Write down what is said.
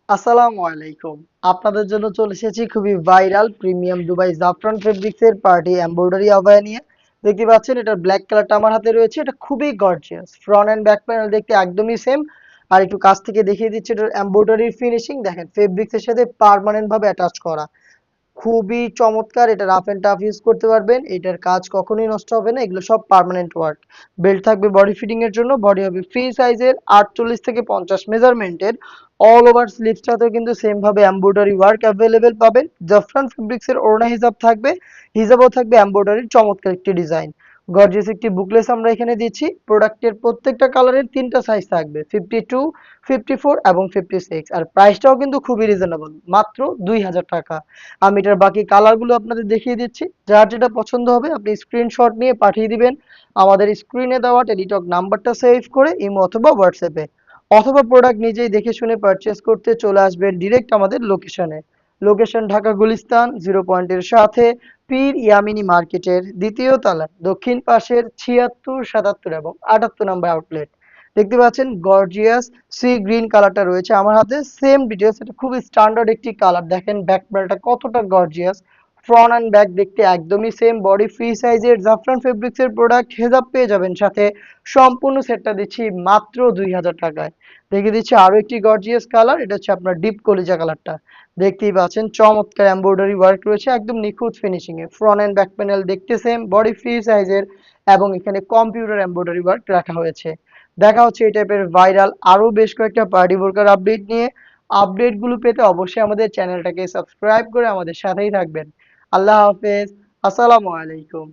আসসালামু আলাইকুম। আপনাদের জন্য চলে এসেছি খুবই ভাইরাল প্রিমিয়াম দুবাই জাফরান ফেব্রিক্স এর পার্টি এমব্রয়ডারি আবায়া নিয়ে। দেখতে পাচ্ছেন এটার ব্ল্যাক কালারটা আমার হাতে রয়েছে। এটা খুবই gorgeous. Front end back panel দেখতে একদমই সেম। আর একটু কাছ থেকে দেখিয়ে দিচ্ছি এটার এমব্রয়ডারির ফিনিশিং দেখেন ফেব্রিক্স এর সাথে পার্মানেন্ট ভাবে অ্যাটাচ করা। খুবই চমৎকার। এটা রাফ এন্ড টাফ ইউজ করতে পারবেন। এটার কাজ কখনোই নষ্ট হবে না। এগুলো সব পার্মানেন্ট ওয়ার্ক। বেল্ট থাকবে বডি ফিটিং এর জন্য। বডি হবে ফ্রি সাইজের 48 থেকে 50 মেজারমেন্টের। অল ওভার স্লিভসটাতেও কিন্তু সেম ভাবে এমব্রয়ডারি ওয়ার্ক অ্যাভেলেবেল পাবেন। জাফরান ফেব্রিক্স এর ওড়না হিজাব থাকবে। হিজাবও থাকবে এমব্রয়ডারির চমৎকার একটি ডিজাইন। গর্জিয়াস একটি বুকলেস আমরা এখানে দিচ্ছি। প্রোডাক্টের প্রত্যেকটা কালারের 3টা সাইজ থাকবে 52, 54 এবং 56। আর প্রাইসটাও কিন্তু খুবই রিজনেবল, মাত্র 2000 টাকা। আমি এটার বাকি কালারগুলো আপনাদের দেখিয়ে দিচ্ছি। যার যেটা পছন্দ হবে আপনি স্ক্রিনশট নিয়ে পাঠিয়ে দিবেন আমাদের স্ক্রিনে দেওয়া টেলিটক নাম্বারটা সেভ করে ইমো অথবা হোয়াটসঅ্যাপে, অথবা প্রোডাক্ট নিজেই দেখে শুনে পারচেজ করতে চলে আসবেন ডিরেক্ট আমাদের লোকেশনে। লোকেশন ঢাকা গুলিস্তান 0 পয়েন্টের সাথে পীর ইয়ামিনী মার্কেটের দ্বিতীয় তলায় দক্ষিণ পাশের 76, 77 এবং 78 নম্বর আউটলেট। দেখতে পাচ্ছেন গর্জিয়াস সি গ্রিন কালারটা রয়েছে আমার হাতে। সেম ডিটেলস, এটা খুব স্ট্যান্ডার্ড একটি কালার। দেখেন ব্যাক প্যানেলটা কতটা গর্জিয়াস। ফ্রন্ট অ্যান্ড ব্যাক দেখতে একদমই সেম। বডি ফ্রি সাইজের জাফরান ফেব্রিক্স এর প্রোডাক্ট। হেজাব পেয়ে যাবেন সাথে। সম্পূর্ণ সেটটা দিচ্ছি মাত্র 2000 টাকায়। দেখে দিচ্ছি আরো একটি গর্জিয়াস কালার। এটা হচ্ছে আপনার ডিপ কলিজা কালারটা। দেখতেই পাচ্ছেন চমৎকার এমব্রয়ডারি ওয়ার্ক রয়েছে একদম নিখুঁত ফিনিশিং এ। ফ্রন্ট এন্ড ব্যাক প্যানেল দেখতে সেম। বডি ফ্রি সাইজের এবং এখানে কম্পিউটার এমব্রয়ডারি ওয়ার্ক রাখা হয়েছে। দেখা হচ্ছে এই টাইপের ভাইরাল আরো বেশ কয়েকটা পার্টি বোরকার আপডেট নিয়ে। আপডেটগুলো পেতে অবশ্যই আমাদের চ্যানেলটাকে সাবস্ক্রাইব করে আমাদের সাথেই থাকবেন। আল্লাহ হাফেজ। আসসালামু আলাইকুম।